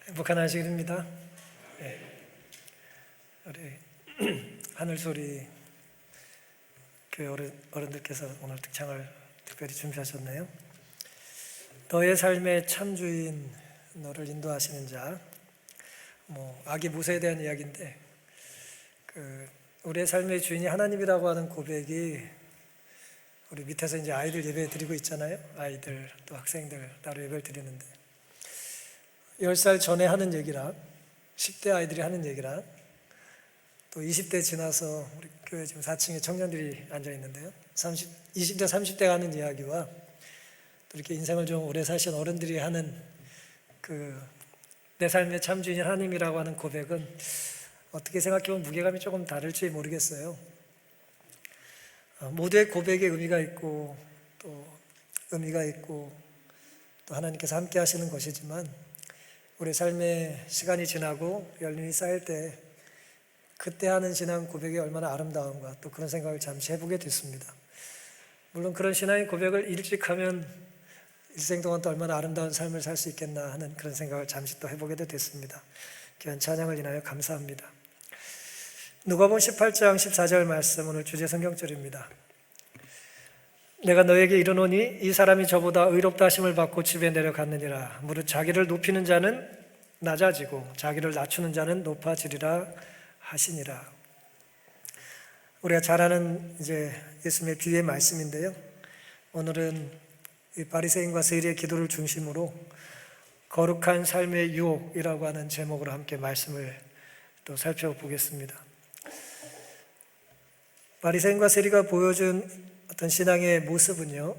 행복한 안식일입니다. 네. 우리 하늘소리 교회 어른들께서 오늘 특창을 특별히 준비하셨네요. 너의 삶의 참주인, 너를 인도하시는 자. 아기 모세에 대한 이야기인데, 우리의 삶의 주인이 하나님이라고 하는 고백이 우리 밑에서 이제 아이들 예배 드리고 있잖아요. 아이들 또 학생들 따로 예배를 드리는데, 10살 전에 하는 얘기랑 10대 아이들이 하는 얘기랑 또 20대 지나서 우리 교회 지금 4층에 청년들이 앉아 있는데요, 20대 30대가 하는 이야기와 또 이렇게 인생을 좀 오래 사신 어른들이 하는 내 삶의 참주인이 하나님이라고 하는 고백은 어떻게 생각해보면 무게감이 조금 다를지 모르겠어요. 모두의 고백에 의미가 있고 또 하나님께서 함께 하시는 것이지만, 우리 삶의 시간이 지나고 연륜이 쌓일 때 그때 하는 신앙 고백이 얼마나 아름다운가, 또 그런 생각을 잠시 해보게 됐습니다. 물론 그런 신앙의 고백을 일찍 하면 일생 동안 또 얼마나 아름다운 삶을 살 수 있겠나 하는 그런 생각을 잠시 또 해보게 됐습니다. 귀한 찬양을 인하여 감사합니다. 누가복음 18장 14절 말씀, 오늘 주제 성경절입니다. 내가 너에게 이르노니 이 사람이 저보다 의롭다 하심을 받고 집에 내려갔느니라. 무릇 자기를 높이는 자는 낮아지고 자기를 낮추는 자는 높아지리라 하시니라. 우리가 잘 아는 이제 예수님의 비유의 말씀인데요, 오늘은 이 바리새인과 세리의 기도를 중심으로 거룩한 삶의 유혹이라고 하는 제목으로 함께 말씀을 또 살펴보겠습니다. 바리새인과 세리가 보여준 어떤 신앙의 모습은요,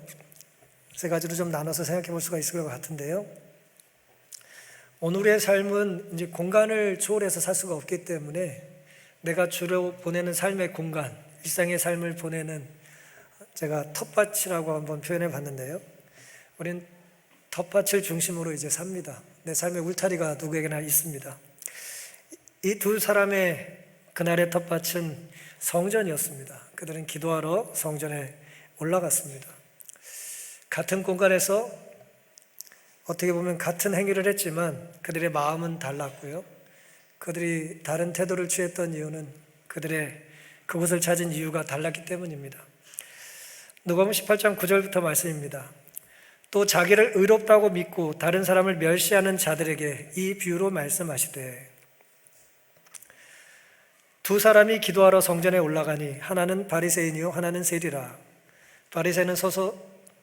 세 가지로 좀 나눠서 생각해 볼 수가 있을 것 같은데요. 오늘의 삶은 이제 공간을 초월해서 살 수가 없기 때문에 내가 주로 보내는 삶의 공간, 일상의 삶을 보내는, 제가 텃밭이라고 한번 표현해 봤는데요, 우린 텃밭을 중심으로 이제 삽니다. 내 삶의 울타리가 누구에게나 있습니다. 이 두 사람의 그날의 텃밭은 성전이었습니다. 그들은 기도하러 성전에 올라갔습니다. 같은 공간에서 어떻게 보면 같은 행위를 했지만 그들의 마음은 달랐고요, 그들이 다른 태도를 취했던 이유는 그들의 그곳을 찾은 이유가 달랐기 때문입니다. 누가복음 18장 9절부터 말씀입니다. 또 자기를 의롭다고 믿고 다른 사람을 멸시하는 자들에게 이 비유로 말씀하시되, 두 사람이 기도하러 성전에 올라가니 하나는 바리새인이요 하나는 세리라. 바리새인은 서서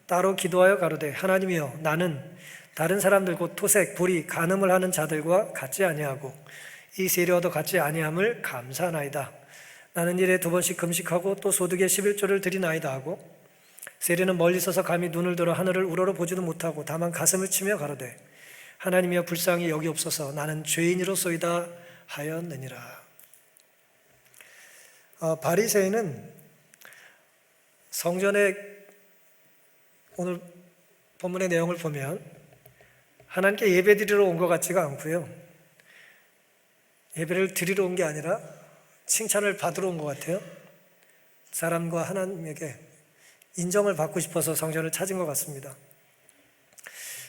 따로 기도하여 가로되, 하나님이여, 나는 다른 사람들 곧 토색, 불의, 간음을 하는 자들과 같지 아니하고 이 세리와도 같지 아니함을 감사하나이다. 나는 일에 2번씩 금식하고 또 소득의 11조를 드리나이다 하고, 세리는 멀리 서서 감히 눈을 들어 하늘을 우러러 보지도 못하고 다만 가슴을 치며 가로되, 하나님이여, 불쌍히 여기옵소서. 나는 죄인이로소이다 하였느니라. 바리새인은 성전에, 오늘 본문의 내용을 보면 하나님께 예배 드리러 온 것 같지가 않고요, 예배를 드리러 온 게 아니라 칭찬을 받으러 온 것 같아요. 사람과 하나님에게 인정을 받고 싶어서 성전을 찾은 것 같습니다.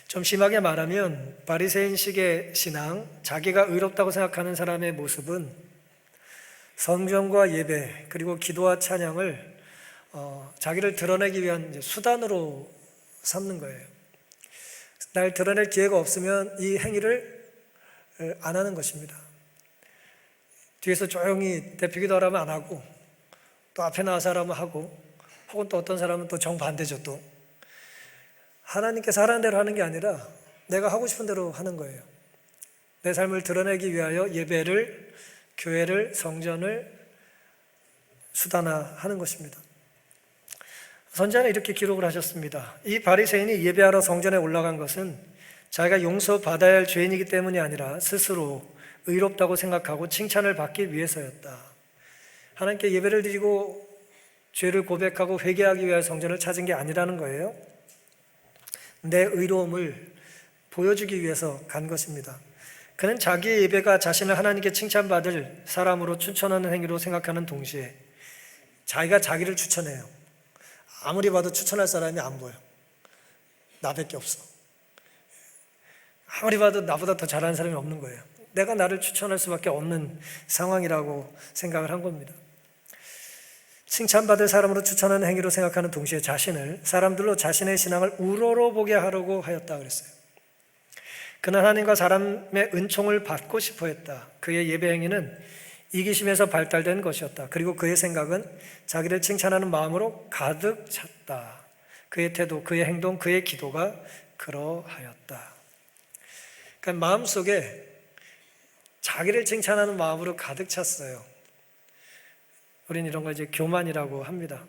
좀 심하게 말하면 바리새인식의 신앙, 자기가 의롭다고 생각하는 사람의 모습은 성전과 예배 그리고 기도와 찬양을 자기를 드러내기 위한 수단으로 삼는 거예요. 날 드러낼 기회가 없으면 이 행위를 안 하는 것입니다. 뒤에서 조용히 대표기도 하라면 안 하고, 또 앞에 나와서 하라면 하고, 혹은 또 어떤 사람은 또 정반대죠. 또 하나님께서 하라는 대로 하는 게 아니라 내가 하고 싶은 대로 하는 거예요. 내 삶을 드러내기 위하여 예배를, 교회를, 성전을 수단화하는 것입니다. 선지자는 이렇게 기록을 하셨습니다. 이 바리새인이 예배하러 성전에 올라간 것은 자기가 용서받아야 할 죄인이기 때문이 아니라 스스로 의롭다고 생각하고 칭찬을 받기 위해서였다. 하나님께 예배를 드리고 죄를 고백하고 회개하기 위해 성전을 찾은 게 아니라는 거예요. 내 의로움을 보여주기 위해서 간 것입니다. 그는 자기의 예배가 자신을 하나님께 칭찬받을 사람으로 추천하는 행위로 생각하는 동시에 자기가 자기를 추천해요. 아무리 봐도 추천할 사람이 안 보여. 나밖에 없어. 아무리 봐도 나보다 더 잘하는 사람이 없는 거예요. 내가 나를 추천할 수밖에 없는 상황이라고 생각을 한 겁니다. 칭찬받을 사람으로 추천하는 행위로 생각하는 동시에 자신을 사람들로 자신의 신앙을 우러러보게 하려고 하였다 그랬어요. 그는 하나님과 사람의 은총을 받고 싶어 했다. 그의 예배 행위는 이기심에서 발달된 것이었다. 그리고 그의 생각은 자기를 칭찬하는 마음으로 가득 찼다. 그의 태도, 그의 행동, 그의 기도가 그러하였다. 그러니까 마음속에 자기를 칭찬하는 마음으로 가득 찼어요. 우리는 이런 걸 이제 교만이라고 합니다.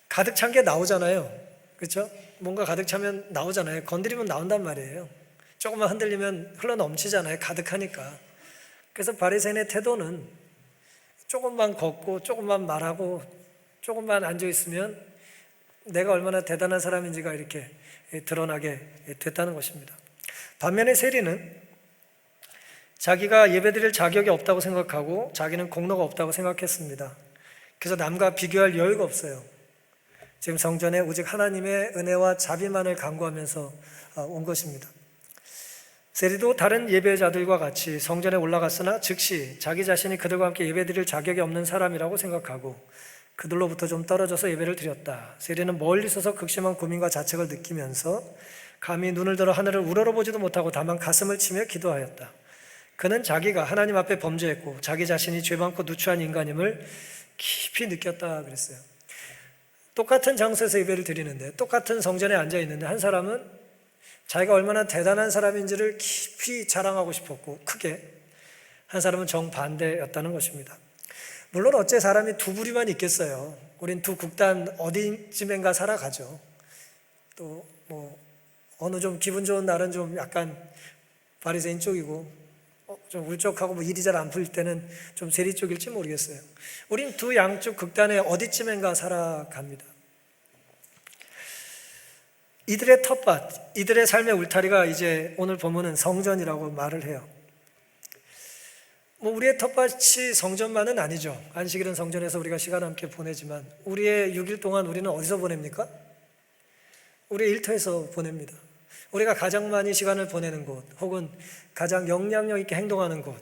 가득 찬 게 나오잖아요. 그렇죠? 뭔가 가득 차면 나오잖아요. 건드리면 나온단 말이에요. 조금만 흔들리면 흘러넘치잖아요. 가득하니까. 그래서 바리새인의 태도는 조금만 걷고 조금만 말하고 조금만 앉아있으면 내가 얼마나 대단한 사람인지가 이렇게 드러나게 됐다는 것입니다. 반면에 세리는 자기가 예배드릴 자격이 없다고 생각하고 자기는 공로가 없다고 생각했습니다. 그래서 남과 비교할 여유가 없어요. 지금 성전에 오직 하나님의 은혜와 자비만을 강구하면서 온 것입니다. 세리도 다른 예배자들과 같이 성전에 올라갔으나 즉시 자기 자신이 그들과 함께 예배드릴 자격이 없는 사람이라고 생각하고 그들로부터 좀 떨어져서 예배를 드렸다. 세리는 멀리 서서 극심한 고민과 자책을 느끼면서 감히 눈을 들어 하늘을 우러러보지도 못하고 다만 가슴을 치며 기도하였다. 그는 자기가 하나님 앞에 범죄했고 자기 자신이 죄 많고 누추한 인간임을 깊이 느꼈다 그랬어요. 똑같은 장소에서 예배를 드리는데 똑같은 성전에 앉아 있는데 한 사람은 자기가 얼마나 대단한 사람인지를 깊이 자랑하고 싶었고 크게, 한 사람은 정반대였다는 것입니다. 물론 어째 사람이 두 부류만 있겠어요. 우린 두 극단 어디쯤엔가 살아가죠. 또 어느 좀 기분 좋은 날은 좀 약간 바리새인 쪽이고 좀 울적하고 일이 잘 안 풀릴 때는 좀 세리 쪽일지 모르겠어요. 우린 두 양쪽 극단에 어디쯤엔가 살아갑니다. 이들의 텃밭, 이들의 삶의 울타리가 이제 오늘 본문은 성전이라고 말을 해요. 우리의 텃밭이 성전만은 아니죠. 안식일은 성전에서 우리가 시간 함께 보내지만 우리의 6일 동안 우리는 어디서 보냅니까? 우리의 일터에서 보냅니다. 우리가 가장 많이 시간을 보내는 곳, 혹은 가장 영향력 있게 행동하는 곳,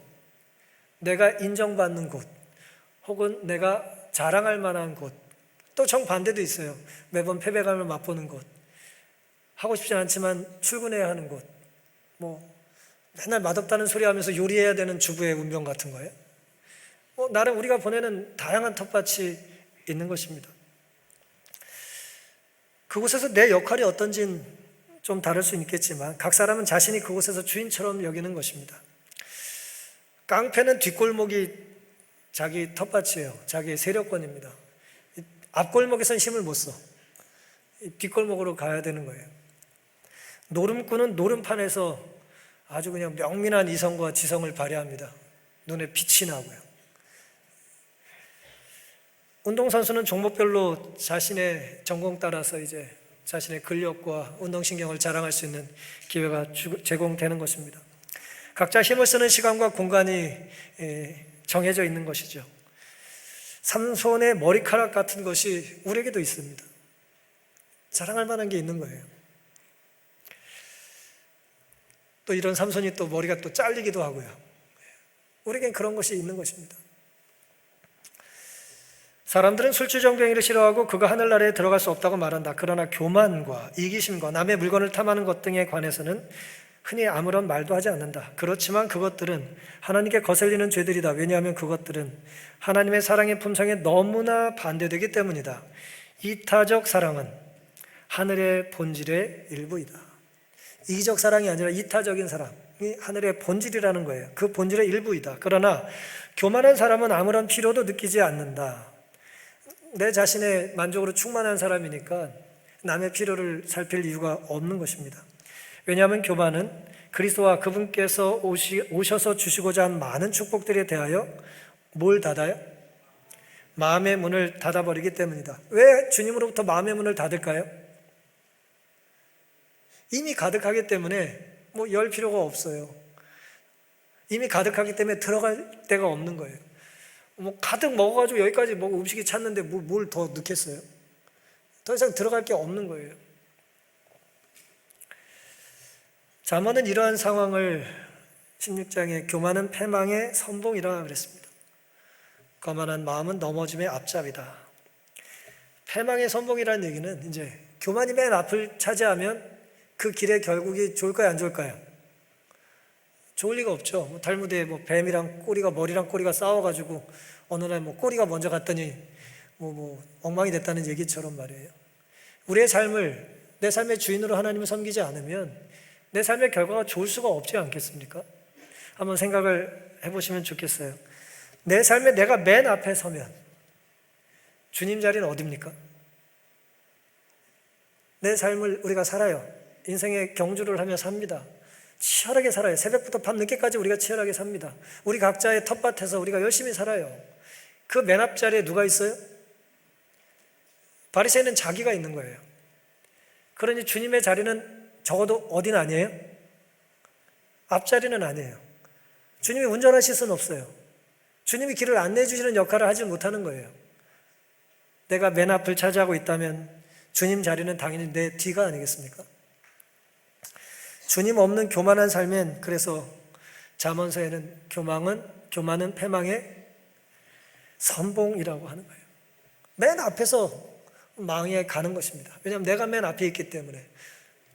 내가 인정받는 곳, 혹은 내가 자랑할 만한 곳, 또 정반대도 있어요. 매번 패배감을 맛보는 곳, 하고 싶지 않지만 출근해야 하는 곳, 맨날 맛없다는 소리 하면서 요리해야 되는 주부의 운명 같은 거예요. 나름 우리가 보내는 다양한 텃밭이 있는 것입니다. 그곳에서 내 역할이 어떤지는 좀 다를 수 있겠지만 각 사람은 자신이 그곳에서 주인처럼 여기는 것입니다. 깡패는 뒷골목이 자기 텃밭이에요. 자기의 세력권입니다. 앞골목에선 힘을 못 써. 뒷골목으로 가야 되는 거예요. 노름꾼은 노름판에서 아주 그냥 명민한 이성과 지성을 발휘합니다. 눈에 빛이 나고요. 운동선수는 종목별로 자신의 전공 따라서 이제 자신의 근력과 운동신경을 자랑할 수 있는 기회가 제공되는 것입니다. 각자 힘을 쓰는 시간과 공간이 정해져 있는 것이죠. 삼손의 머리카락 같은 것이 우리에게도 있습니다. 자랑할 만한 게 있는 거예요. 또 이런 삼손이 또 머리가 또 잘리기도 하고요. 우리에겐 그런 것이 있는 것입니다. 사람들은 술주정뱅이를 싫어하고 그가 하늘나라에 들어갈 수 없다고 말한다. 그러나 교만과 이기심과 남의 물건을 탐하는 것 등에 관해서는 흔히 아무런 말도 하지 않는다. 그렇지만 그것들은 하나님께 거슬리는 죄들이다. 왜냐하면 그것들은 하나님의 사랑의 품성에 너무나 반대되기 때문이다. 이타적 사랑은 하늘의 본질의 일부이다. 이기적 사랑이 아니라 이타적인 사랑이 하늘의 본질이라는 거예요. 그 본질의 일부이다. 그러나 교만한 사람은 아무런 필요도 느끼지 않는다. 내 자신의 만족으로 충만한 사람이니까 남의 필요를 살필 이유가 없는 것입니다. 왜냐하면 교만은 그리스도와 그분께서 오셔서 주시고자 한 많은 축복들에 대하여 뭘 닫아요? 마음의 문을 닫아버리기 때문이다. 왜 주님으로부터 마음의 문을 닫을까요? 이미 가득하기 때문에 열 필요가 없어요. 이미 가득하기 때문에 들어갈 데가 없는 거예요. 가득 먹어가지고 여기까지 음식이 찼는데 뭘 더 넣겠어요? 더 이상 들어갈 게 없는 거예요. 잠언은 이러한 상황을 16장에 교만은 패망의 선봉이라 그랬습니다. 거만한 마음은 넘어짐의 앞잡이다. 패망의 선봉이라는 얘기는 이제 교만이 맨 앞을 차지하면 그 길의 결국이 좋을까요, 안 좋을까요? 좋을 리가 없죠. 달무드에 뱀이랑 머리랑 꼬리가 싸워가지고 어느 날 꼬리가 먼저 갔더니 엉망이 됐다는 얘기처럼 말이에요. 우리의 삶을, 내 삶의 주인으로 하나님을 섬기지 않으면 내 삶의 결과가 좋을 수가 없지 않겠습니까? 한번 생각을 해보시면 좋겠어요. 내 삶에 내가 맨 앞에 서면 주님 자리는 어디입니까? 내 삶을 우리가 살아요. 인생의 경주를 하며 삽니다. 치열하게 살아요. 새벽부터 밤늦게까지 우리가 치열하게 삽니다. 우리 각자의 텃밭에서 우리가 열심히 살아요. 그 맨 앞자리에 누가 있어요? 바리새인은 자기가 있는 거예요. 그러니 주님의 자리는 적어도 어디는 아니에요? 앞자리는 아니에요. 주님이 운전하실 수는 없어요. 주님이 길을 안내해 주시는 역할을 하지 못하는 거예요. 내가 맨 앞을 차지하고 있다면 주님 자리는 당연히 내 뒤가 아니겠습니까? 주님 없는 교만한 삶엔, 그래서 잠언서에는 교만은 패망의 선봉이라고 하는 거예요. 맨 앞에서 망해 가는 것입니다. 왜냐하면 내가 맨 앞에 있기 때문에.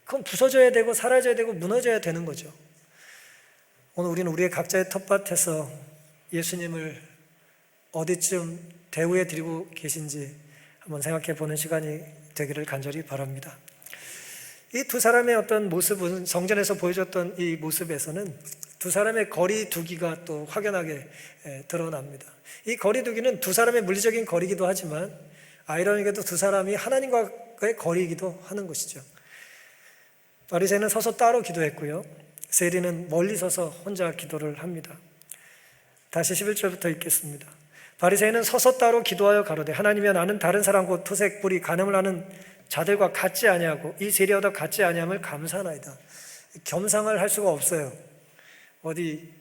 그건 부서져야 되고 사라져야 되고 무너져야 되는 거죠. 오늘 우리는 우리의 각자의 텃밭에서 예수님을 어디쯤 대우해 드리고 계신지 한번 생각해 보는 시간이 되기를 간절히 바랍니다. 이 두 사람의 어떤 모습은, 성전에서 보여줬던 이 모습에서는 두 사람의 거리두기가 또 확연하게 드러납니다. 이 거리두기는 두 사람의 물리적인 거리이기도 하지만 아이러니게도 두 사람이 하나님과의 거리이기도 하는 것이죠. 바리새인은 서서 따로 기도했고요, 세리는 멀리 서서 혼자 기도를 합니다. 다시 11절부터 읽겠습니다. 바리새인은 서서 따로 기도하여 가로되 하나님이여 나는 다른 사람 곧 토색 불이 간음을 하는 자들과 같지 아니하고 이 세리와도 같지 아니함을 감사하나이다. 겸상을 할 수가 없어요. 어디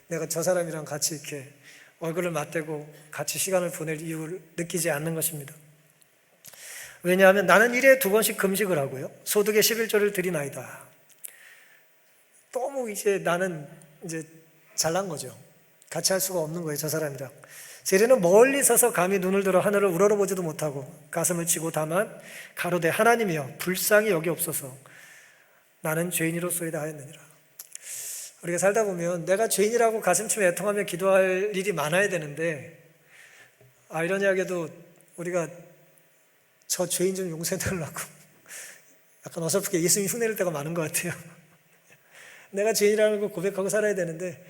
내가 저 사람이랑 같이 이렇게 얼굴을 맞대고 같이 시간을 보낼 이유를 느끼지 않는 것입니다. 왜냐하면 나는 일에 2번씩 금식을 하고요, 소득의 11조를 드리나이다. 너무 나는 잘난 거죠. 같이 할 수가 없는 거예요, 저 사람이랑. 세리는 멀리 서서 감히 눈을 들어 하늘을 우러러보지도 못하고 가슴을 치고 다만 가로되 하나님이여 불쌍히 여기옵소서 나는 죄인이로소이다 하였느니라. 우리가 살다 보면 내가 죄인이라고 가슴치며 애통하며 기도할 일이 많아야 되는데, 아이러니하게도 우리가 저 죄인 좀 용서해달라고 약간 어설프게 예수님 흉내낼 때가 많은 것 같아요. 내가 죄인이라는 걸 고백하고 살아야 되는데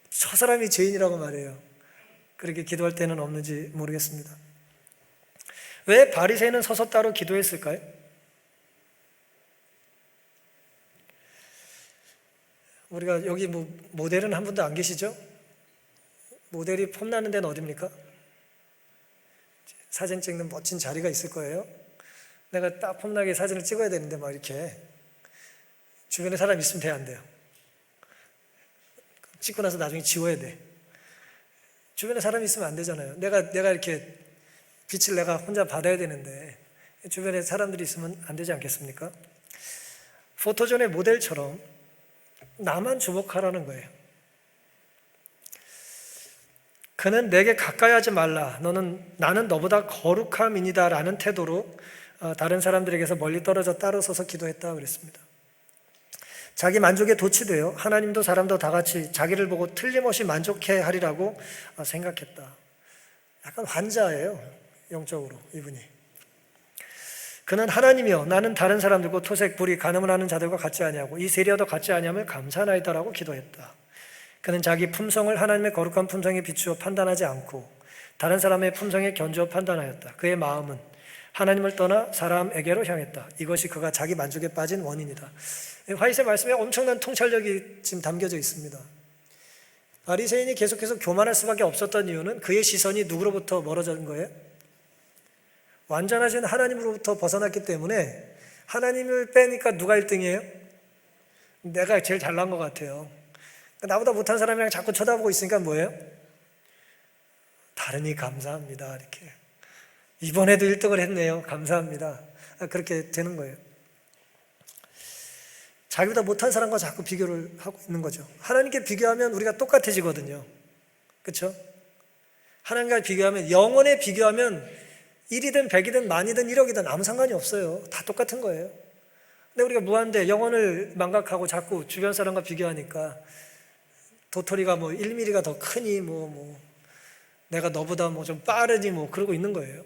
저 사람이 죄인이라고 말해요. 그렇게 기도할 때는 없는지 모르겠습니다. 왜 바리새인은 서서 따로 기도했을까요? 우리가 여기 모델은 한 분도 안 계시죠? 모델이 폼나는 데는 어디입니까? 사진 찍는 멋진 자리가 있을 거예요. 내가 딱 폼나게 사진을 찍어야 되는데 이렇게 주변에 사람 있으면 돼요, 안 돼요? 찍고 나서 나중에 지워야 돼. 주변에 사람이 있으면 안 되잖아요. 내가 이렇게 빛을 내가 혼자 받아야 되는데 주변에 사람들이 있으면 안 되지 않겠습니까? 포토존의 모델처럼 나만 주목하라는 거예요. 그는 내게 가까이 하지 말라. 나는 너보다 거룩함이니다 라는 태도로 다른 사람들에게서 멀리 떨어져 따로 서서 기도했다 그랬습니다. 자기 만족에 도취되어 하나님도 사람도 다 같이 자기를 보고 틀림없이 만족해 하리라고 생각했다. 약간 환자예요, 영적으로 이분이. 그는 하나님이여 나는 다른 사람들과 토색 불이 간음을 하는 자들과 같지 아니하고 이 세리와도 같지 아니함을 감사하나이다라고 기도했다. 그는 자기 품성을 하나님의 거룩한 품성에 비추어 판단하지 않고 다른 사람의 품성에 견주어 판단하였다. 그의 마음은 하나님을 떠나 사람에게로 향했다. 이것이 그가 자기 만족에 빠진 원인이다. 화이세 말씀에 엄청난 통찰력이 지금 담겨져 있습니다. 바리새인이 계속해서 교만할 수밖에 없었던 이유는 그의 시선이 누구로부터 멀어진 거예요? 완전하신 하나님으로부터 벗어났기 때문에. 하나님을 빼니까 누가 1등이에요? 내가 제일 잘난 것 같아요. 나보다 못한 사람이랑 자꾸 쳐다보고 있으니까 뭐예요? 다르니 감사합니다. 이렇게 이번에도 1등을 했네요. 감사합니다. 그렇게 되는 거예요. 자기보다 못한 사람과 자꾸 비교를 하고 있는 거죠. 하나님께 비교하면 우리가 똑같아지거든요. 그렇죠? 하나님과 비교하면, 영원에 비교하면 1이든 100이든 만이든 1억이든 아무 상관이 없어요. 다 똑같은 거예요. 근데 우리가 무한대 영혼을 망각하고 자꾸 주변 사람과 비교하니까 도토리가 뭐 1mm가 더 크니 내가 너보다 뭐 좀 빠르니 그러고 있는 거예요.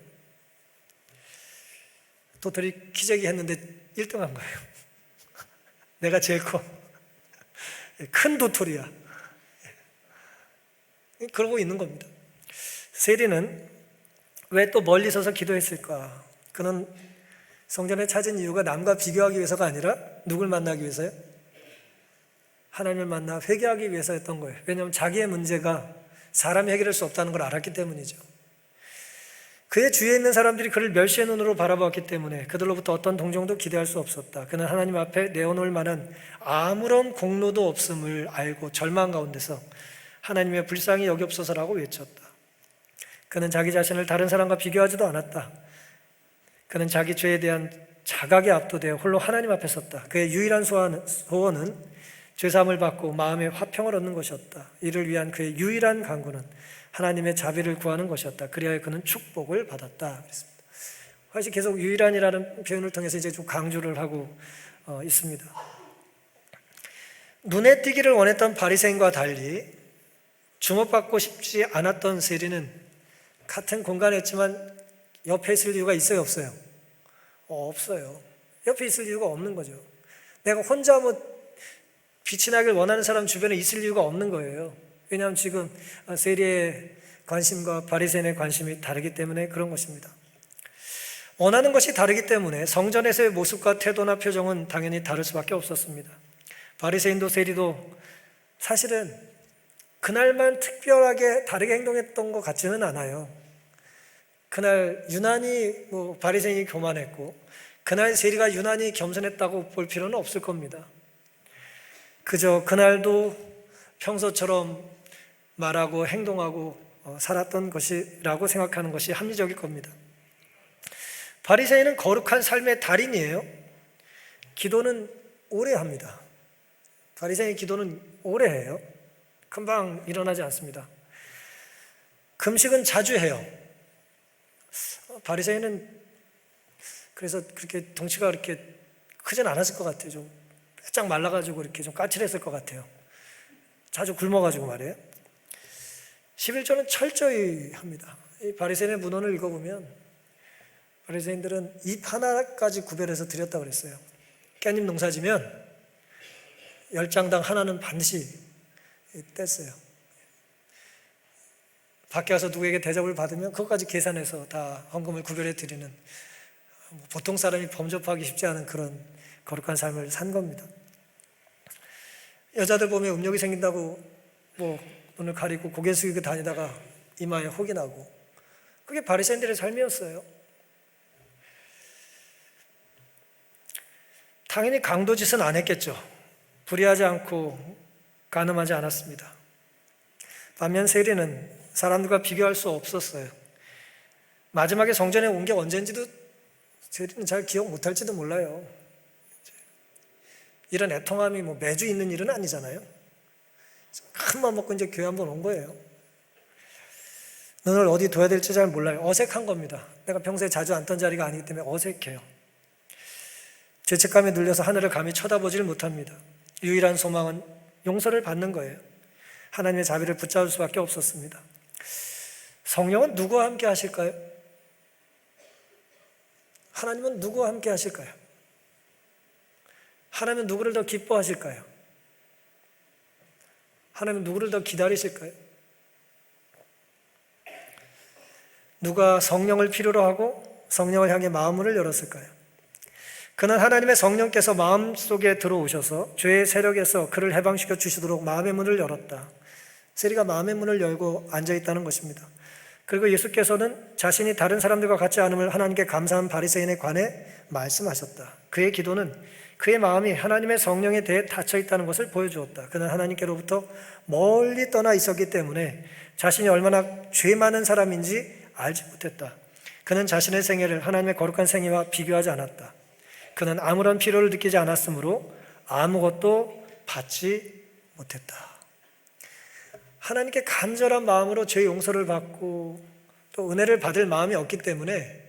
도토리 키재기 했는데 1등 한 거예요. 내가 제일 커. 큰 도토리야. 그러고 있는 겁니다. 세리는 왜 또 멀리 서서 기도했을까? 그는 성전에 찾은 이유가 남과 비교하기 위해서가 아니라 누굴 만나기 위해서요? 하나님을 만나 회개하기 위해서였던 거예요. 왜냐하면 자기의 문제가 사람이 해결할 수 없다는 걸 알았기 때문이죠. 그의 주위에 있는 사람들이 그를 멸시의 눈으로 바라보았기 때문에 그들로부터 어떤 동정도 기대할 수 없었다. 그는 하나님 앞에 내어놓을 만한 아무런 공로도 없음을 알고 절망 가운데서 하나님의 불쌍히 여기옵소서라고 외쳤다. 그는 자기 자신을 다른 사람과 비교하지도 않았다. 그는 자기 죄에 대한 자각에 압도되어 홀로 하나님 앞에 섰다. 그의 유일한 소원은 죄사함을 받고 마음의 화평을 얻는 것이었다. 이를 위한 그의 유일한 간구는 하나님의 자비를 구하는 것이었다. 그리하여 그는 축복을 받았다. 그랬습니다. 사실 계속 유일한이라는 표현을 통해서 이제 좀 강조를 하고 있습니다. 눈에 띄기를 원했던 바리새인과 달리 주목받고 싶지 않았던 세리는 같은 공간에 있지만 옆에 있을 이유가 있어요, 없어요? 없어요. 옆에 있을 이유가 없는 거죠. 내가 혼자 빛이 나길 원하는 사람 주변에 있을 이유가 없는 거예요. 왜냐하면 지금 세리의 관심과 바리새인의 관심이 다르기 때문에 그런 것입니다. 원하는 것이 다르기 때문에 성전에서의 모습과 태도나 표정은 당연히 다를 수밖에 없었습니다. 바리새인도 세리도 사실은 그날만 특별하게 다르게 행동했던 것 같지는 않아요. 그날 유난히 바리새인이 교만했고 그날 세리가 유난히 겸손했다고 볼 필요는 없을 겁니다. 그저 그날도 평소처럼 말하고 행동하고 살았던 것이라고 생각하는 것이 합리적일 겁니다. 바리새인은 거룩한 삶의 달인이에요. 기도는 오래 합니다. 바리새인의 기도는 오래 해요. 금방 일어나지 않습니다. 금식은 자주 해요. 바리새인은 그래서 그렇게 덩치가 그렇게 크진 않았을 것 같아요. 좀 바짝 말라가지고 이렇게 좀 까칠했을 것 같아요. 자주 굶어가지고 말이에요. 11조는 철저히 합니다. 이 바리새인의 문헌을 읽어보면 바리새인들은 잎 하나까지 구별해서 드렸다고 그랬어요. 깻잎 농사지면 10장당 하나는 반드시 뗐어요. 밖에 와서 누구에게 대접을 받으면 그것까지 계산해서 다 헌금을 구별해 드리는, 보통 사람이 범접하기 쉽지 않은 그런 거룩한 삶을 산 겁니다. 여자들 보면 음욕이 생긴다고 눈을 가리고 고개 숙이고 다니다가 이마에 혹이 나고, 그게 바리새인들의 삶이었어요. 당연히 강도짓은 안 했겠죠. 불의하지 않고 간음하지 않았습니다. 반면 세리는 사람들과 비교할 수 없었어요. 마지막에 성전에 온 게 언젠지도 세리는 잘 기억 못할지도 몰라요. 이런 애통함이 매주 있는 일은 아니잖아요. 큰 맘 먹고 이제 교회 한번 온 거예요. 눈을 어디 둬야 될지 잘 몰라요. 어색한 겁니다. 내가 평소에 자주 앉던 자리가 아니기 때문에 어색해요. 죄책감에 눌려서 하늘을 감히 쳐다보지를 못합니다. 유일한 소망은 용서를 받는 거예요. 하나님의 자비를 붙잡을 수밖에 없었습니다. 성령은 누구와 함께 하실까요? 하나님은 누구와 함께 하실까요? 하나님은 누구를 더 기뻐하실까요? 하나님은 누구를 더 기다리실까요? 누가 성령을 필요로 하고 성령을 향해 마음문을 열었을까요? 그는 하나님의 성령께서 마음속에 들어오셔서 죄의 세력에서 그를 해방시켜 주시도록 마음의 문을 열었다. 세리가 마음의 문을 열고 앉아있다는 것입니다. 그리고 예수께서는 자신이 다른 사람들과 같지 않음을 하나님께 감사한 바리새인에 관해 말씀하셨다. 그의 기도는 그의 마음이 하나님의 성령에 대해 닫혀있다는 것을 보여주었다. 그는 하나님께로부터 멀리 떠나 있었기 때문에 자신이 얼마나 죄 많은 사람인지 알지 못했다. 그는 자신의 생애를 하나님의 거룩한 생애와 비교하지 않았다. 그는 아무런 필요를 느끼지 않았으므로 아무것도 받지 못했다. 하나님께 간절한 마음으로 죄 용서를 받고 또 은혜를 받을 마음이 없기 때문에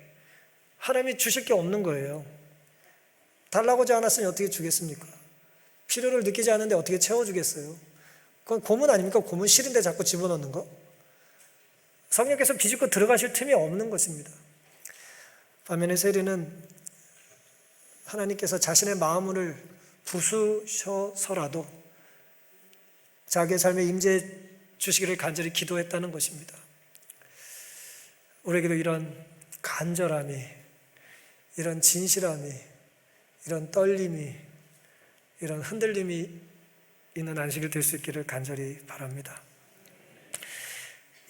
하나님이 주실 게 없는 거예요. 달라고 하지 않았으니 어떻게 주겠습니까? 필요를 느끼지 않는데 어떻게 채워주겠어요? 그건 고문 아닙니까? 고문 싫은데 자꾸 집어넣는 거? 성령께서 비집고 들어가실 틈이 없는 것입니다. 반면에 세리는 하나님께서 자신의 마음을 부수셔서라도 자기의 삶에 임재해 주시기를 간절히 기도했다는 것입니다. 우리에게도 이런 간절함이, 이런 진실함이, 이런 떨림이, 이런 흔들림이 있는 안식일 될 수 있기를 간절히 바랍니다.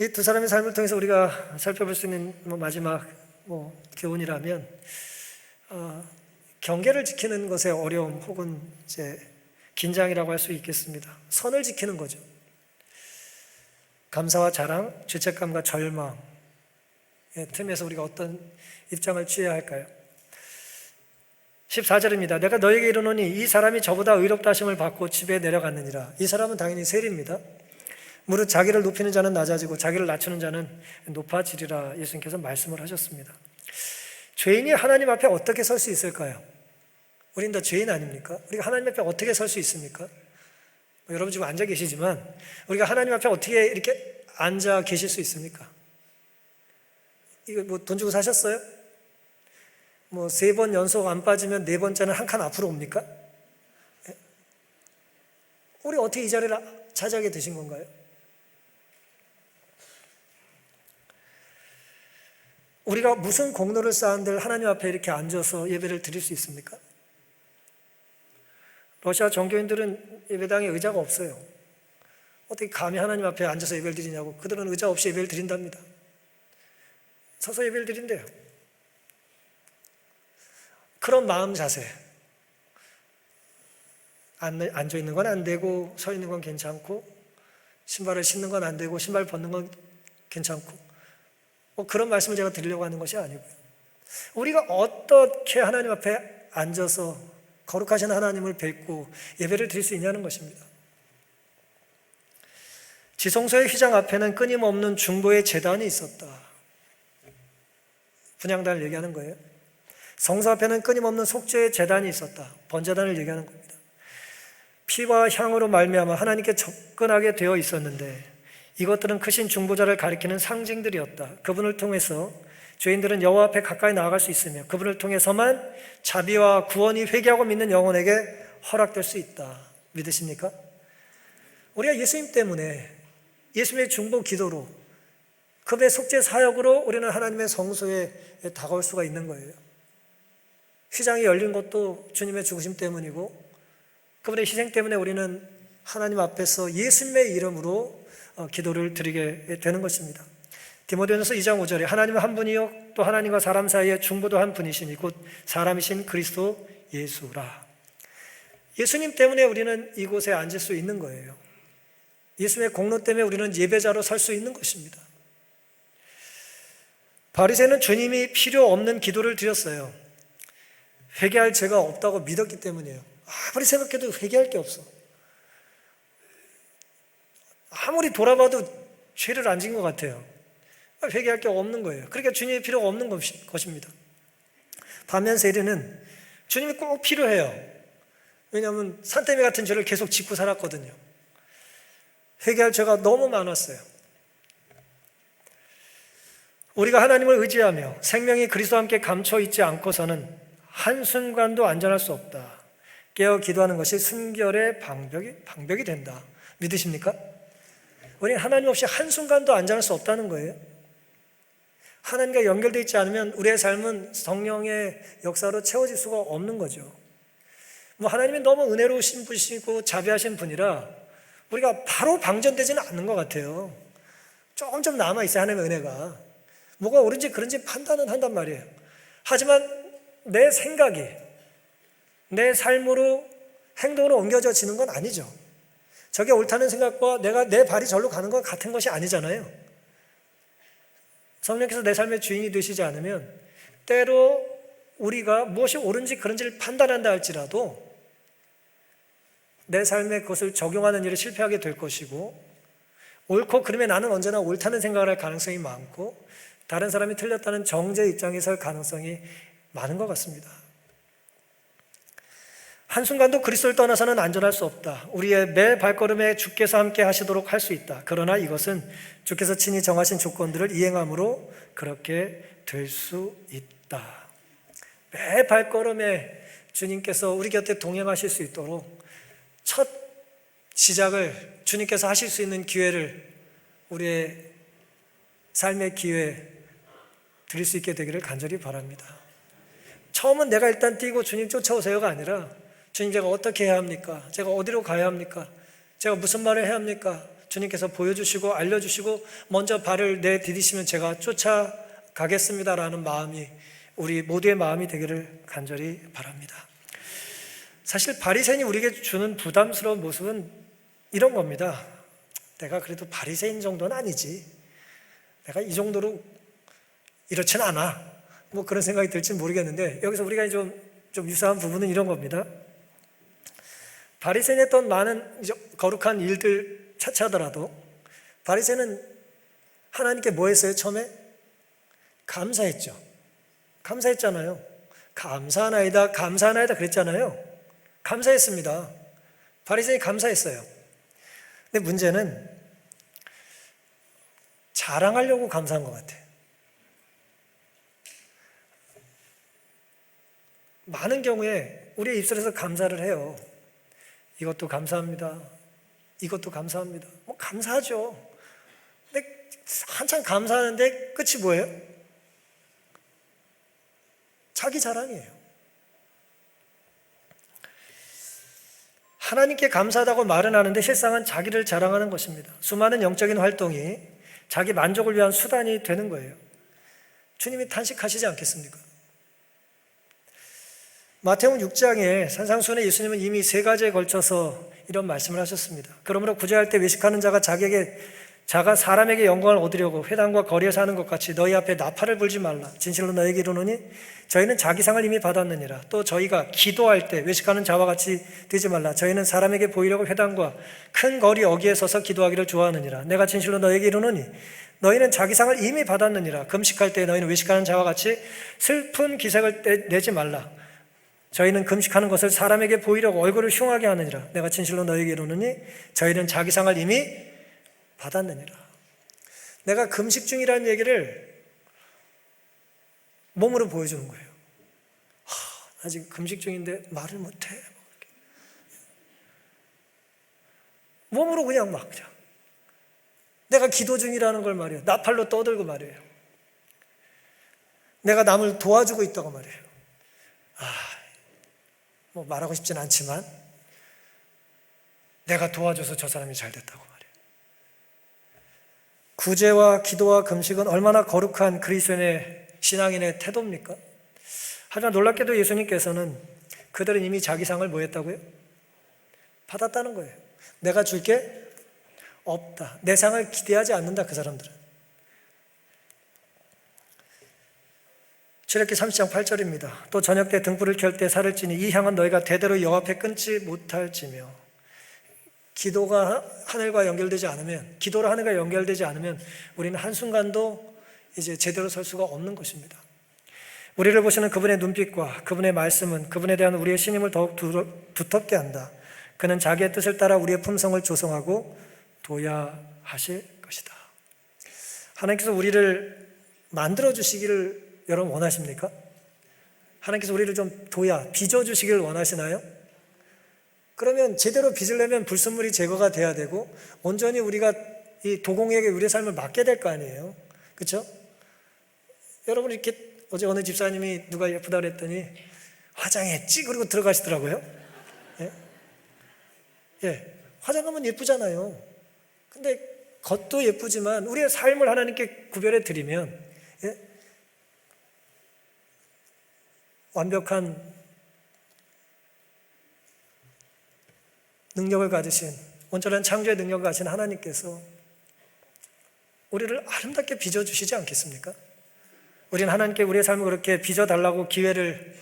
이 두 사람의 삶을 통해서 우리가 살펴볼 수 있는 마지막 교훈이라면 경계를 지키는 것의 어려움 혹은 이제 긴장이라고 할 수 있겠습니다. 선을 지키는 거죠. 감사와 자랑, 죄책감과 절망의 틈에서 우리가 어떤 입장을 취해야 할까요? 14절입니다. 내가 너에게 이르노니 이 사람이 저보다 의롭다 하심을 받고 집에 내려갔느니라. 이 사람은 당연히 세리입니다. 무릇 자기를 높이는 자는 낮아지고 자기를 낮추는 자는 높아지리라 예수님께서 말씀을 하셨습니다. 죄인이 하나님 앞에 어떻게 설 수 있을까요? 우린 다 죄인 아닙니까? 우리가 하나님 앞에 어떻게 설 수 있습니까? 여러분 지금 앉아 계시지만 우리가 하나님 앞에 어떻게 이렇게 앉아 계실 수 있습니까? 이거 돈 주고 사셨어요? 3번 연속 안 빠지면 4번째는 한 칸 앞으로 옵니까? 우리 어떻게 이 자리를 차지하게 되신 건가요? 우리가 무슨 공로를 쌓은들 하나님 앞에 이렇게 앉아서 예배를 드릴 수 있습니까? 러시아 종교인들은 예배당에 의자가 없어요. 어떻게 감히 하나님 앞에 앉아서 예배를 드리냐고. 그들은 의자 없이 예배를 드린답니다. 서서 예배를 드린대요. 그런 마음 자세. 앉아 있는 건 안 되고 서 있는 건 괜찮고 신발을 신는 건 안 되고 신발 벗는 건 괜찮고 그런 말씀을 제가 드리려고 하는 것이 아니고요. 우리가 어떻게 하나님 앞에 앉아서 거룩하신 하나님을 뵙고 예배를 드릴 수 있냐는 것입니다. 지성소의 휘장 앞에는 끊임없는 중보의 제단이 있었다. 분향단을 얘기하는 거예요. 성소 앞에는 끊임없는 속죄의 제단이 있었다. 번제단을 얘기하는 겁니다. 피와 향으로 말미암아 하나님께 접근하게 되어 있었는데 이것들은 크신 중보자를 가리키는 상징들이었다. 그분을 통해서 죄인들은 여호와 앞에 가까이 나아갈 수 있으며 그분을 통해서만 자비와 구원이 회개하고 믿는 영혼에게 허락될 수 있다. 믿으십니까? 우리가 예수님 때문에 예수님의 중보 기도로 그분의 속죄 사역으로 우리는 하나님의 성소에 다가올 수가 있는 거예요. 휘장이 열린 것도 주님의 죽으심 때문이고 그분의 희생 때문에 우리는 하나님 앞에서 예수님의 이름으로 기도를 드리게 되는 것입니다. 디모데전서 2장 5절에 하나님은 한 분이요 또 하나님과 사람 사이에 중보도 한 분이시니 곧 사람이신 그리스도 예수라. 예수님 때문에 우리는 이곳에 앉을 수 있는 거예요. 예수님의 공로 때문에 우리는 예배자로 설 수 있는 것입니다. 바리새인은 주님이 필요 없는 기도를 드렸어요. 회개할 죄가 없다고 믿었기 때문이에요. 아무리 생각해도 회개할 게 없어. 아무리 돌아봐도 죄를 안 지은 것 같아요. 회개할 게 없는 거예요. 그러니까 주님이 필요가 없는 것입니다. 반면 세리는 주님이 꼭 필요해요. 왜냐하면 산더미 같은 죄를 계속 짓고 살았거든요. 회개할 죄가 너무 많았어요. 우리가 하나님을 의지하며 생명이 그리스도와 함께 감춰 있지 않고서는 한순간도 안전할 수 없다. 깨어 기도하는 것이 순결의 방벽이 된다. 믿으십니까? 우리는 하나님 없이 한순간도 안전할 수 없다는 거예요. 하나님과 연결되어 있지 않으면 우리의 삶은 성령의 역사로 채워질 수가 없는 거죠. 하나님이 너무 은혜로우신 분이시고 자비하신 분이라 우리가 바로 방전되지는 않는 것 같아요. 조금 좀 남아있어요. 하나님의 은혜가. 뭐가 옳은지 그런지 판단은 한단 말이에요. 하지만 내 생각이 내 삶으로 행동으로 옮겨져지는 건 아니죠. 저게 옳다는 생각과 내 발이 절로 가는 건 같은 것이 아니잖아요. 성령께서 내 삶의 주인이 되시지 않으면 때로 우리가 무엇이 옳은지 그런지를 판단한다 할지라도 내 삶에 그것을 적용하는 일에 실패하게 될 것이고, 옳고 그러면 나는 언제나 옳다는 생각을 할 가능성이 많고, 다른 사람이 틀렸다는 정죄 입장에 설 가능성이 많은 것 같습니다. 한순간도 그리스도를 떠나서는 안전할 수 없다. 우리의 매 발걸음에 주께서 함께 하시도록 할 수 있다. 그러나 이것은 주께서 친히 정하신 조건들을 이행함으로 그렇게 될 수 있다. 매 발걸음에 주님께서 우리 곁에 동행하실 수 있도록 첫 시작을 주님께서 하실 수 있는 기회를, 우리의 삶의 기회 드릴 수 있게 되기를 간절히 바랍니다. 처음은 내가 일단 뛰고 주님 쫓아오세요가 아니라, 주님 제가 어떻게 해야 합니까? 제가 어디로 가야 합니까? 제가 무슨 말을 해야 합니까? 주님께서 보여주시고 알려주시고 먼저 발을 내디디시면 제가 쫓아가겠습니다라는 마음이 우리 모두의 마음이 되기를 간절히 바랍니다. 사실 바리새인이 우리에게 주는 부담스러운 모습은 이런 겁니다. 내가 그래도 바리새인 정도는 아니지, 내가 이 정도로 이렇진 않아, 뭐 그런 생각이 들지 모르겠는데, 여기서 우리가 좀 유사한 부분은 이런 겁니다. 바리새인이 했던 많은 거룩한 일들 차치하더라도 바리새인은 하나님께 뭐 했어요? 처음에 감사했죠. 감사했잖아요. 감사하나이다, 감사하나이다 그랬잖아요. 감사했습니다. 바리새인이 감사했어요. 근데 문제는 자랑하려고 감사한 것 같아요. 많은 경우에 우리의 입술에서 감사를 해요. 이것도 감사합니다. 이것도 감사합니다. 뭐 감사하죠. 근데 한참 감사하는데 끝이 뭐예요? 자기 자랑이에요. 하나님께 감사하다고 말은 하는데 실상은 자기를 자랑하는 것입니다. 수많은 영적인 활동이 자기 만족을 위한 수단이 되는 거예요. 주님이 탄식하시지 않겠습니까? 마태복음 6장에 산상수훈에 예수님은 이미 3가지에 걸쳐서 이런 말씀을 하셨습니다. 그러므로 구제할 때 외식하는 자가 사람에게 영광을 얻으려고 회당과 거리에서 하는 것 같이 너희 앞에 나팔을 불지 말라. 진실로 너희에게 이르노니 저희는 자기 상을 이미 받았느니라. 또 저희가 기도할 때 외식하는 자와 같이 되지 말라. 저희는 사람에게 보이려고 회당과 큰 거리 어귀에 서서 기도하기를 좋아하느니라. 내가 진실로 너희에게 이르노니 너희는 자기 상을 이미 받았느니라. 금식할 때 너희는 외식하는 자와 같이 슬픈 기색을 내지 말라. 저희는 금식하는 것을 사람에게 보이려고 얼굴을 흉하게 하느니라. 내가 진실로 너희에게 이르노니 저희는 자기 상을 이미 받았느니라. 내가 금식 중이라는 얘기를 몸으로 보여주는 거예요. 나 지금 금식 중인데 말을 못해. 몸으로 그냥 내가 기도 중이라는 걸 말이에요. 나팔로 떠들고 말이에요. 내가 남을 도와주고 있다고 말이에요. 뭐 말하고 싶진 않지만 내가 도와줘서 저 사람이 잘 됐다고 말이에요. 구제와 기도와 금식은 얼마나 거룩한 그리스도인의 신앙인의 태도입니까? 하지만 놀랍게도 예수님께서는 그들은 이미 자기 상을 뭐 했다고요? 받았다는 거예요. 내가 줄 게 없다. 내 상을 기대하지 않는다, 그 사람들은. 출애굽기 30장 8절입니다. 또 저녁 때 등불을 켤 때 살을 찌니 이 향은 너희가 대대로 여호와 앞에 끊지 못할지며. 기도가 하늘과 연결되지 않으면, 기도로 하늘과 연결되지 않으면 우리는 한순간도 이제 제대로 설 수가 없는 것입니다. 우리를 보시는 그분의 눈빛과 그분의 말씀은 그분에 대한 우리의 신임을 더욱 두텁게 한다. 그는 자기의 뜻을 따라 우리의 품성을 조성하고 도야하실 것이다. 하나님께서 우리를 만들어 주시기를 여러분 원하십니까? 하나님께서 우리를 좀 빚어주시기를 원하시나요? 그러면 제대로 빚으려면 불순물이 제거가 돼야 되고 온전히 우리가 이 도공에게 우리의 삶을 맡게 될 거 아니에요. 그렇죠? 여러분 이렇게 어제 어느 집사님이 누가 예쁘다 그랬더니 화장했지? 그리고 들어가시더라고요. 화장하면 예쁘잖아요. 근데 겉도 예쁘지만 우리의 삶을 하나님께 구별해 드리면 완벽한 능력을 가지신, 온전한 창조의 능력을 가진 하나님께서 우리를 아름답게 빚어주시지 않겠습니까? 우리는 하나님께 우리의 삶을 그렇게 빚어달라고 기회를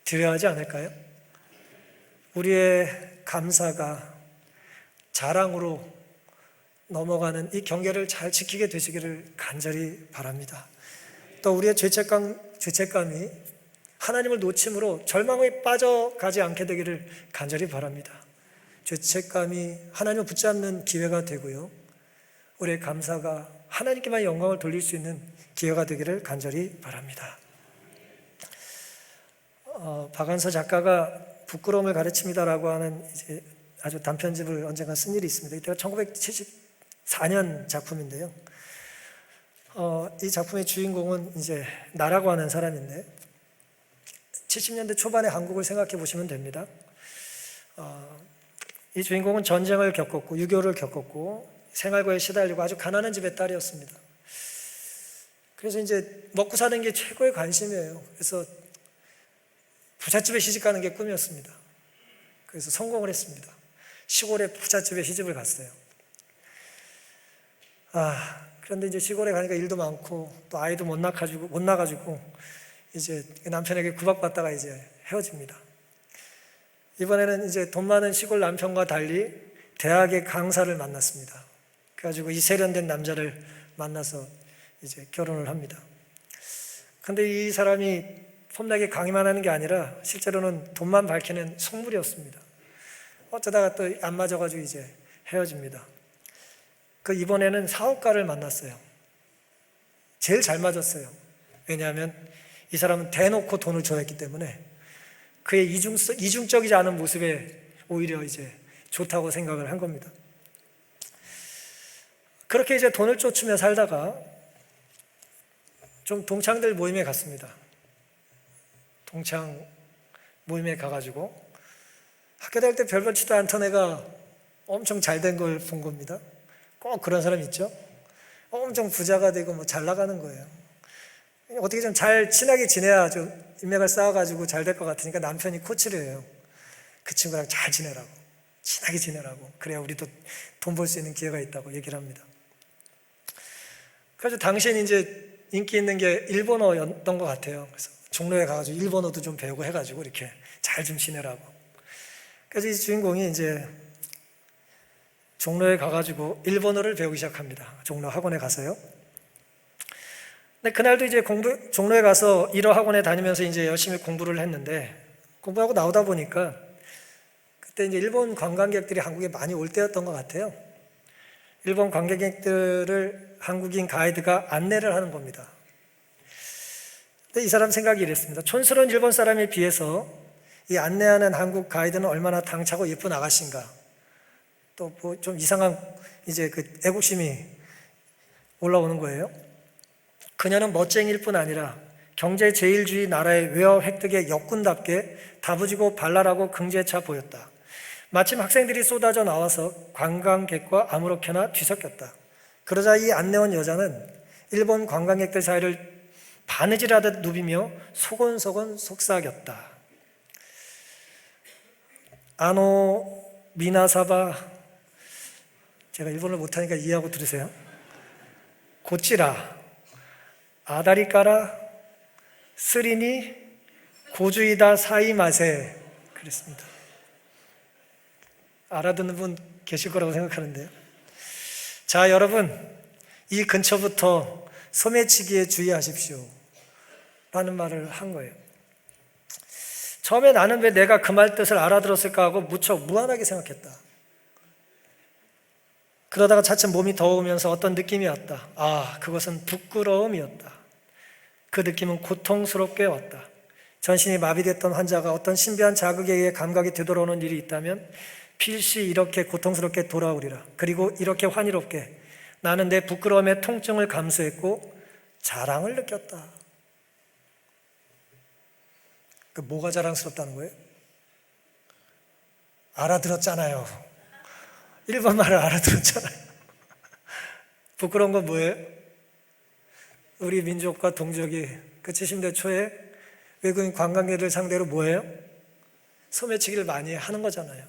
드려야 하지 않을까요? 우리의 감사가 자랑으로 넘어가는 이 경계를 잘 지키게 되시기를 간절히 바랍니다. 또 우리의 죄책감이 하나님을 놓침으로 절망에 빠져가지 않게 되기를 간절히 바랍니다. 죄책감이 하나님을 붙잡는 기회가 되고요, 우리의 감사가 하나님께만 영광을 돌릴 수 있는 기회가 되기를 간절히 바랍니다. 박완서 작가가 부끄러움을 가르칩니다라고 하는 이제 아주 단편집을 언젠가 쓴 일이 있습니다. 이때가 1974년 작품인데요. 이 작품의 주인공은 이제 나라고 하는 사람인데 70년대 초반의 한국을 생각해 보시면 됩니다. 이 주인공은 전쟁을 겪었고 6.25를 겪었고 생활고에 시달리고 아주 가난한 집의 딸이었습니다. 그래서 이제 먹고 사는 게 최고의 관심이에요. 그래서 부잣집에 시집가는 게 꿈이었습니다. 그래서 성공을 했습니다. 시골의 부잣집에 시집을 갔어요. 그런데 이제 시골에 가니까 일도 많고 또 아이도 못 낳아가지고 이제 남편에게 구박받다가 이제 헤어집니다. 이번에는 이제 돈 많은 시골 남편과 달리 대학의 강사를 만났습니다. 그래가지고 이 세련된 남자를 만나서 이제 결혼을 합니다. 근데 이 사람이 폼나게 강의만 하는 게 아니라 실제로는 돈만 밝히는 속물이었습니다. 어쩌다가 또 안 맞아가지고 이제 헤어집니다. 이번에는 사업가를 만났어요. 제일 잘 맞았어요. 왜냐하면 이 사람은 대놓고 돈을 줘야 했기 때문에 그의 이중적이지 않은 모습에 오히려 이제 좋다고 생각을 한 겁니다. 그렇게 이제 돈을 쫓으며 살다가 좀 동창들 모임에 갔습니다. 동창 모임에 가가지고 학교 다닐 때 별 볼지도 않던 애가 엄청 잘 된 걸 본 겁니다. 꼭 그런 사람 있죠? 엄청 부자가 되고 뭐 잘 나가는 거예요. 어떻게 좀 잘 친하게 지내야 좀 인맥을 쌓아가지고 잘 될 것 같으니까 남편이 코치를 해요. 그 친구랑 잘 지내라고, 친하게 지내라고. 그래야 우리도 돈 벌 수 있는 기회가 있다고 얘기를 합니다. 그래서 당시엔 이제 인기 있는 게 일본어였던 것 같아요. 그래서 종로에 가가지고 일본어도 좀 배우고 해가지고 이렇게 잘 좀 지내라고. 그래서 이 주인공이 이제 종로에 가가지고 일본어를 배우기 시작합니다. 종로 학원에 가서요. 근데 그날도 이제 종로에 가서 일어 학원에 다니면서 이제 열심히 공부를 했는데 공부하고 나오다 보니까 그때 이제 일본 관광객들이 한국에 많이 올 때였던 것 같아요. 일본 관광객들을 한국인 가이드가 안내를 하는 겁니다. 근데 이 사람 생각이 이랬습니다. 촌스러운 일본 사람에 비해서 이 안내하는 한국 가이드는 얼마나 당차고 예쁜 아가씨인가. 또 뭐 좀 이상한 이제 그 애국심이 올라오는 거예요. 그녀는 멋쟁이일 뿐 아니라 경제 제일주의 나라의 외화 획득의 역군답게 다부지고 발랄하고 긍제차 보였다. 마침 학생들이 쏟아져 나와서 관광객과 아무렇게나 뒤섞였다. 그러자 이 안내원 여자는 일본 관광객들 사이를 바느질하듯 누비며 소곤소곤 속삭였다. 아노 미나사바, 제가 일본어를 못하니까 이해하고 들으세요. 고치라 아다리까라 스리니 고주이다 사이마세, 그랬습니다. 알아듣는 분 계실 거라고 생각하는데요. 자, 여러분, 이 근처부터 소매치기에 주의하십시오 라는 말을 한 거예요. 처음에 나는 왜 내가 그 말 뜻을 알아들었을까 하고 무척 무안하게 생각했다. 그러다가 차츰 몸이 더우면서 어떤 느낌이 왔다. 그것은 부끄러움이었다. 그 느낌은 고통스럽게 왔다. 전신이 마비됐던 환자가 어떤 신비한 자극에 의해 감각이 되돌아오는 일이 있다면 필시 이렇게 고통스럽게 돌아오리라. 그리고 이렇게 환희롭게 나는 내 부끄러움의 통증을 감수했고 자랑을 느꼈다. 뭐가 자랑스럽다는 거예요? 알아들었잖아요. 일본 말을 알아들었잖아요. 부끄러운 건 뭐예요? 우리 민족과 동족이 그 70대 초에 외국인 관광객들 상대로 뭐예요? 소매치기를 많이 하는 거잖아요.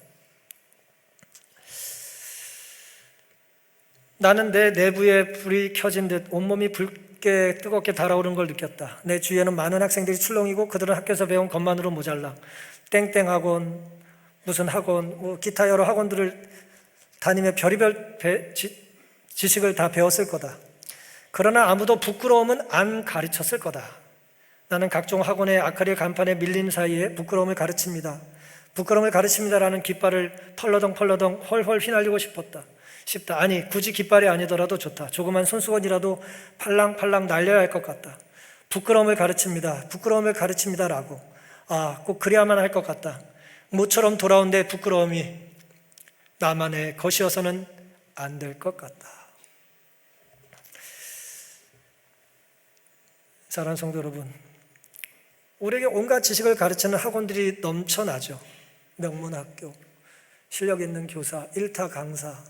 나는 내 내부에 불이 켜진 듯 온몸이 붉게 뜨겁게 달아오르는 걸 느꼈다. 내 주위에는 많은 학생들이 출렁이고 그들은 학교에서 배운 것만으로 모자라 땡땡학원, 무슨 학원, 기타 여러 학원들을 다니며 별의별 지식을 다 배웠을 거다. 그러나 아무도 부끄러움은 안 가르쳤을 거다. 나는 각종 학원의 아카리 간판에 밀림 사이에 부끄러움을 가르칩니다. 부끄러움을 가르칩니다라는 깃발을 펄러덩 헐헐 휘날리고 싶다. 아니, 굳이 깃발이 아니더라도 좋다. 조그만 손수건이라도 팔랑팔랑 날려야 할 것 같다. 부끄러움을 가르칩니다라고. 꼭 그래야만 할 것 같다. 모처럼 돌아온 내 부끄러움이 나만의 것이어서는 안 될 것 같다. 사랑하는 성도 여러분, 우리에게 온갖 지식을 가르치는 학원들이 넘쳐나죠. 명문학교, 실력 있는 교사, 일타 강사.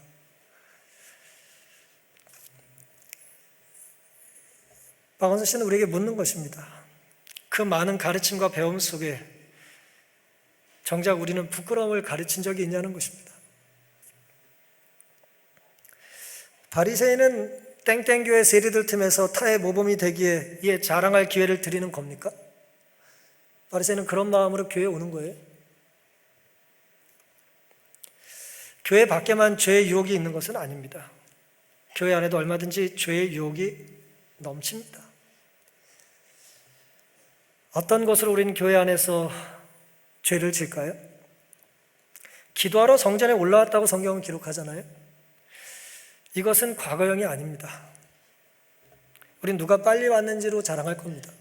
박원순 씨는 우리에게 묻는 것입니다. 그 많은 가르침과 배움 속에 정작 우리는 부끄러움을 가르친 적이 있냐는 것입니다. 바리새인은 땡땡교회 세리들 틈에서 타의 모범이 되기에 이에 자랑할 기회를 드리는 겁니까? 바리새인은 그런 마음으로 교회에 오는 거예요. 교회 밖에만 죄의 유혹이 있는 것은 아닙니다. 교회 안에도 얼마든지 죄의 유혹이 넘칩니다. 어떤 것으로 우리는 교회 안에서 죄를 질까요? 기도하러 성전에 올라왔다고 성경은 기록하잖아요. 이것은 과거형이 아닙니다. 우린 누가 빨리 왔는지로 자랑할 겁니다.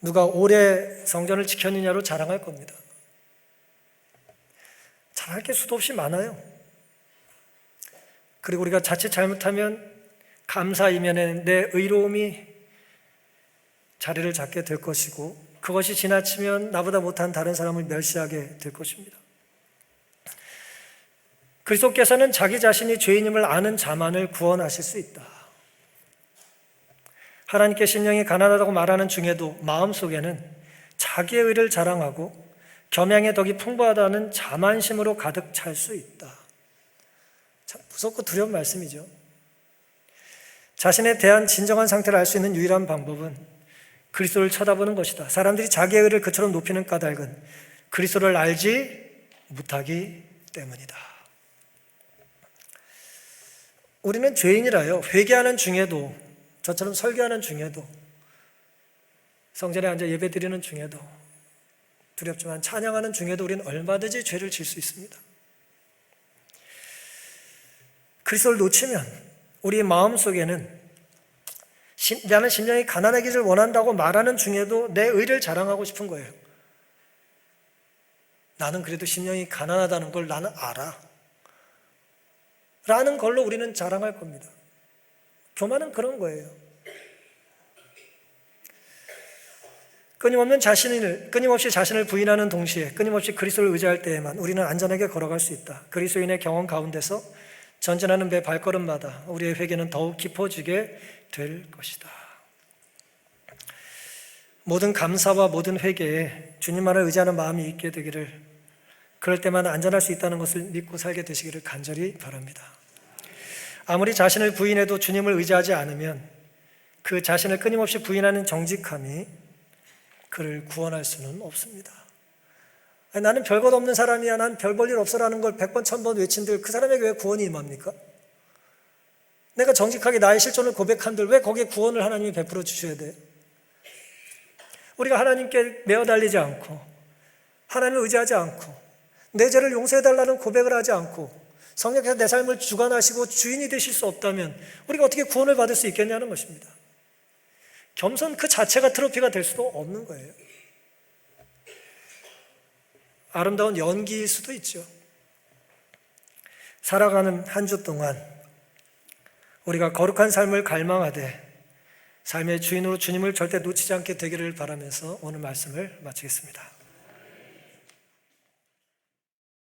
누가 오래 성전을 지켰느냐로 자랑할 겁니다. 자랑할 게 수도 없이 많아요. 그리고 우리가 자칫 잘못하면 감사 이면에 내 의로움이 자리를 잡게 될 것이고, 그것이 지나치면 나보다 못한 다른 사람을 멸시하게 될 것입니다. 그리스도께서는 자기 자신이 죄인임을 아는 자만을 구원하실 수 있다. 하나님께 심령이 가난하다고 말하는 중에도 마음속에는 자기의 의를 자랑하고 겸양의 덕이 풍부하다는 자만심으로 가득 찰 수 있다. 참 무섭고 두려운 말씀이죠. 자신에 대한 진정한 상태를 알 수 있는 유일한 방법은 그리스도를 쳐다보는 것이다. 사람들이 자기의 의를 그처럼 높이는 까닭은 그리스도를 알지 못하기 때문이다. 우리는 죄인이라요, 회개하는 중에도, 저처럼 설교하는 중에도, 성전에 앉아 예배드리는 중에도, 두렵지만 찬양하는 중에도 우리는 얼마든지 죄를 질 수 있습니다. 그리스도를 놓치면 우리 마음속에는 나는 심령이 가난하기를 원한다고 말하는 중에도 내 의를 자랑하고 싶은 거예요. 나는 그래도 심령이 가난하다는 걸 나는 알아 라는 걸로 우리는 자랑할 겁니다. 교만은 그런 거예요. 끊임없이 자신을 부인하는 동시에 끊임없이 그리스도를 의지할 때에만 우리는 안전하게 걸어갈 수 있다. 그리스도인의 경험 가운데서 전진하는 매 발걸음마다 우리의 회개는 더욱 깊어지게 될 것이다. 모든 감사와 모든 회개에 주님만을 의지하는 마음이 있게 되기를, 그럴 때만 안전할 수 있다는 것을 믿고 살게 되시기를 간절히 바랍니다. 아무리 자신을 부인해도 주님을 의지하지 않으면 그 자신을 끊임없이 부인하는 정직함이 그를 구원할 수는 없습니다. 아니, 나는 별것 없는 사람이야, 난 별 볼 일 없어라는 걸 100번 1000번 외친들 그 사람에게 왜 구원이 임합니까? 내가 정직하게 나의 실존을 고백한들 왜 거기에 구원을 하나님이 베풀어 주셔야 돼요? 우리가 하나님께 매어 달리지 않고 하나님을 의지하지 않고 내 죄를 용서해달라는 고백을 하지 않고 성령께서 내 삶을 주관하시고 주인이 되실 수 없다면 우리가 어떻게 구원을 받을 수 있겠냐는 것입니다. 겸손 그 자체가 트로피가 될 수도 없는 거예요. 아름다운 연기일 수도 있죠. 살아가는 한 주 동안 우리가 거룩한 삶을 갈망하되 삶의 주인으로 주님을 절대 놓치지 않게 되기를 바라면서 오늘 말씀을 마치겠습니다.